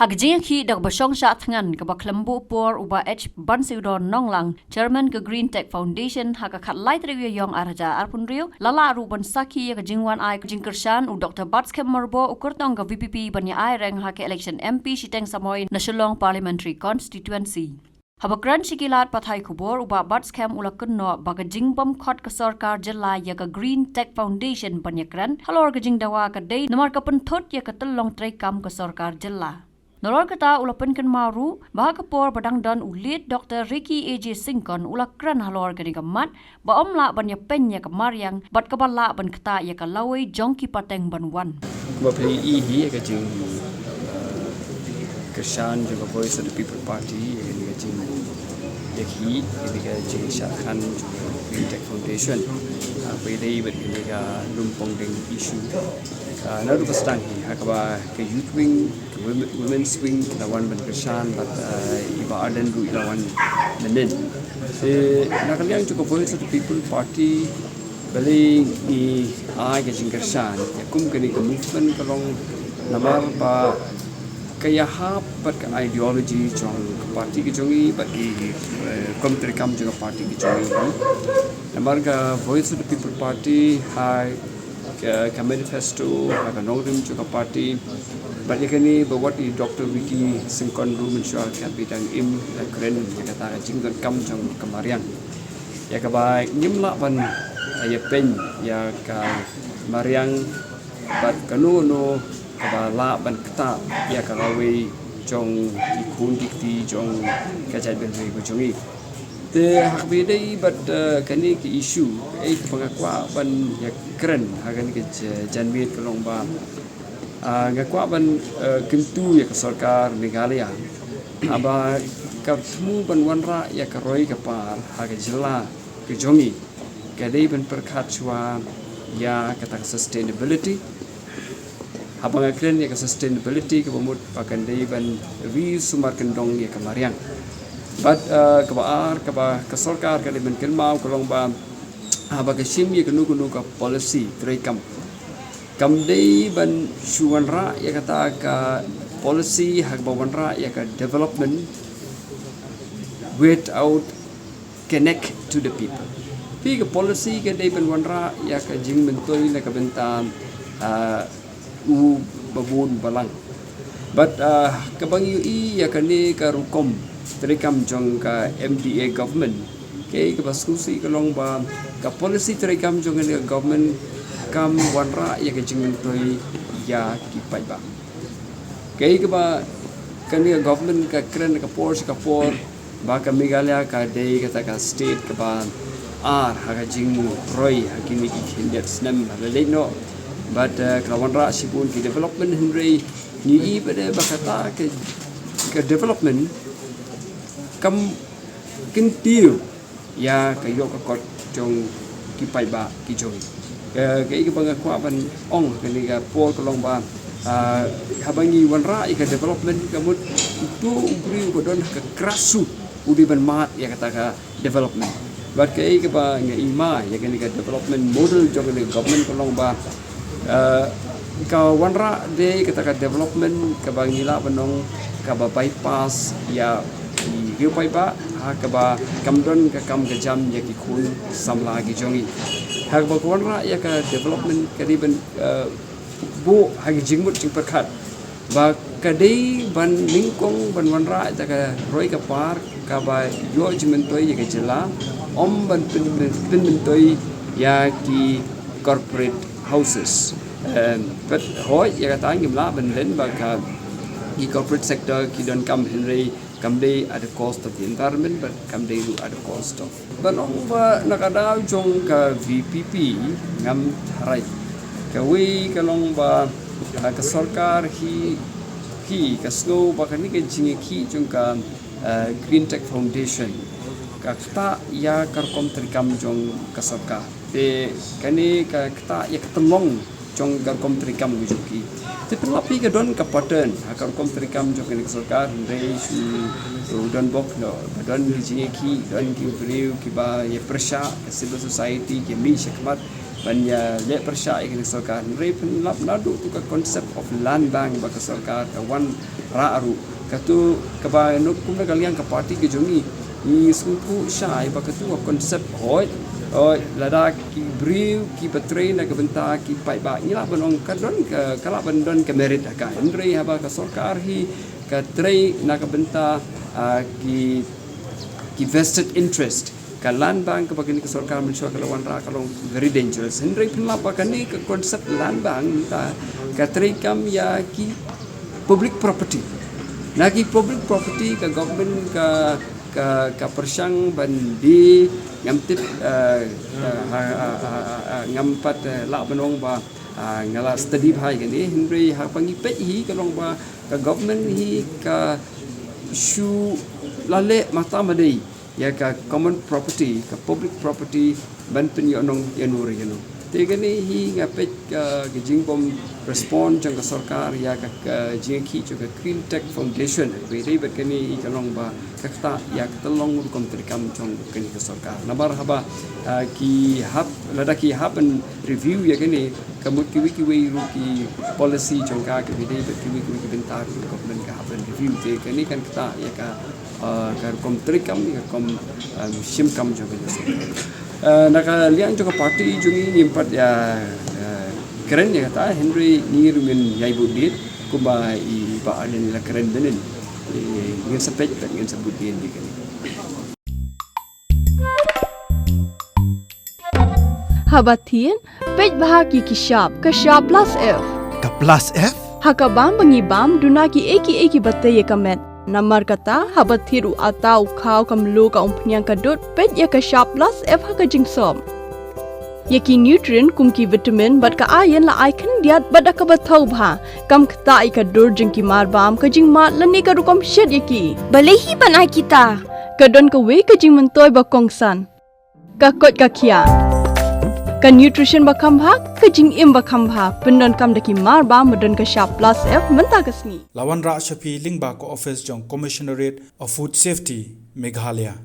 Hagjing ki dak basong Shah Thngan ke baklembu por uba H ban siudon nonglang Chairman ke Green Tech Foundation haka khat light rewi yong arja arpun rio lala ru ban saki ke jingwan ai jingkershan u Dr. Batskem Marbo u Kyrtong ke VPP banya ai reng haka election MP Shiteng Samoy na Shillong Parliamentary Constituency. Habakran sikilat pathai kubor uba Batskem ulakun no baga jingbom khot ke sarkar jilla ya ke Green Tech Foundation banyakran halor ke jingdawa ke day nomor ke penthut ya ke telong trai kam ke sarkar jilla. Nolor kata ulapan kan maru bahag por badang dan ulit Dr. Ricky AJ Singkon ulakran halor kan ikamat ba omla ban ya penya kemariang bat kabala ban kata ya kalawai jongki pateng banwan. Bapli ini ka jing Kershan juga Voice of the People Party ini ka jing dekhi ini ka jing Shah Green Tech Foundation pwede ini ka lumpong ding issue naru pastang hakaba ke youth wing women's wing lawan ban Kershan bat iba aden ru lawan menen nakaliang juga Voice of the People Party balik ni ai ke jing Kershan ya kum kini ke movement kalong namar ba kaya hap bat ke ideology jong parti ke jongi bat di kontri kam juga parti ke jongi namar ka Voice of the People Party hai ke manifesto ka nongrim juga parti bat yakani bawat di Dr. Ricky Singkon ru mensyuar ka bidang im keren kata jing kam jong kemarian ya ka bai nyimla ban ya pen ya ka mariang bat kanuno kabala ban kata ya kalawi jong ikun dikti jong kajat ben ri jongi te hakbi dei bat kani ki issue pangakwa ban ya keren hagan ke janmit kalong ba ngakwa ban kentu ya ke sarkar Meghalaya aba kapmu ban wanra ya karoi kapar haga jela ke jongi kadai ban perkat chwa ya kata sustainability habang akren ya sustainability ke pemut pakan dai ban wi sumar kendong ya kemariang bat ke baar ke sarkar kali ban kelmau kolong ba haba ke sim ya kenu ka policy trekam kam dai ban suwan ra ya kata ka policy hak bawan ra ya ka development without connect to the people pi ke policy ke dai ban wanra ya ka jing mentoi na ka bentam u babun balang but kabang yu ya kani ka rukom trekam jong ka MDA government ke ka baskusi kalong ba ka policy trekam jong ka government kam wanra ya ka jing mentoi ya ki pai ba ke ka ba kani government ka kren ka por ba ka Meghalaya ka dei ka ta state ka ba haga jing roy hakini ki hindet snam le no but kawan ra sibun ki development henry ni pada bakata ke development kam kintiu ya ka yo ka kot jong ki pai ba ki jong ke pangakwa ban ong kani ka por kolong ba habangi wanra ka development kamut tu ubri bodon ka krasu udi ban mat ya kata ka development but ke ba nga ima ya kani ka development model jong ni government kolong ba ka wanra de kata ka development ka bangila banong ka ba bypass ya yu pai ba ha ka ba kamdon ka kam ka jam ya ki khun samla gi jongi ha ba wanra ya ka development ka di ban bu ha gi jingmut jing perkhat ba ka dei ban ningkong ban wanra ta ka roi ka par ka ba yo jimentoi ya ka jela om ban pin mentoi ya ki corporate houses but hoy ya ka tang gimla ban len ba ka ki corporate sector ki don kam henry kam dei at the cost of the environment but kam dei at the cost of ban ong ba nakadaw jong ka VPP ngam harai ka wi kalong ba ka sarkar hi ka snow ba ka ni ka jingi ki jong ka Green Tech Foundation ka kta ya karkom trikam jong ka sarkar de kani ka kta ya ketemong jong karkom trikam gujuki te pelapi ka don ka pattern karkom trikam jong ka sarkar re su don bok no don jingi ki don ki brio ki ba ya persha civil society ki mi shakmat banya le persya ke sarkar re penlap nadu tu ka konsep of land bank ba ka sarkar ka wan ra aru ka tu ka ba no kum na kalian ka parti ke jongi ni suku Shah ba ka tu konsep hoi lada ki briu ki batrai na ka benta ki pai ba ila banong ka don ka kala bandon ka merit ka andre haba ka sarkar hi ka trai na ka benta ki vested interest ka land bank ka bagini ka sarkar mensyo ka lawan ra kalong very dangerous andre pinla pa kani ka konsep land bank ta ka trai kam ya ki public property nagi public property ka government ka persang bandi ngamtip ngampat la banong ba ngala study bhai kani hindri ha pangi pe hi kalong ba ka government hi ka shu lale mata madai ya ka common property ka public property ban pen yo nong yanuri yano te kani hi ngapet ka jingbom respond jang ka sarkar ya ka jingki jo ka green tech foundation be dei bet kani kalong ba kakta ya telong kom trikam jong kani ka sarkar nabar haba ki hab lada ki happen review ya kani kamut ki wiki we ki policy jong ka ke dei bet ki wiki bentar ko ben ka happen review te kani kan kta ya ka kom trikam ya kom sim kam jong ka naka liang jong ka party jongi nimpat ya keren ya kata Henry ni rumen yai budit kuba I ba alin la keren benen ngin sepet ngin sebut dia di kan Habatin pej bahagi ki sharp ka sharp plus F Ka plus F? hakabam bangibam duna ki eki bataye kamet namar kata habathiru atau khau kamlu ka umpnyang kadut pej ya ka sharp plus F haka jingsom Yaki nutrient kumki vitamin bat ka ayan la icon diat bada ka bathau bha kam khta I ka dur jing ki mar bam ka jing mat lani ka rukom shed yaki balehi banai kita ka don ka we ka jing mentoy ba kongsan ka kot ka khia ka nutrition ba kham bha ka jing im ba kham bha pendon kam daki mar bam don ka sharp plus F menta kasni Lawan Ra Shapi Lingba ko office jong Commissionerate of Food Safety Meghalaya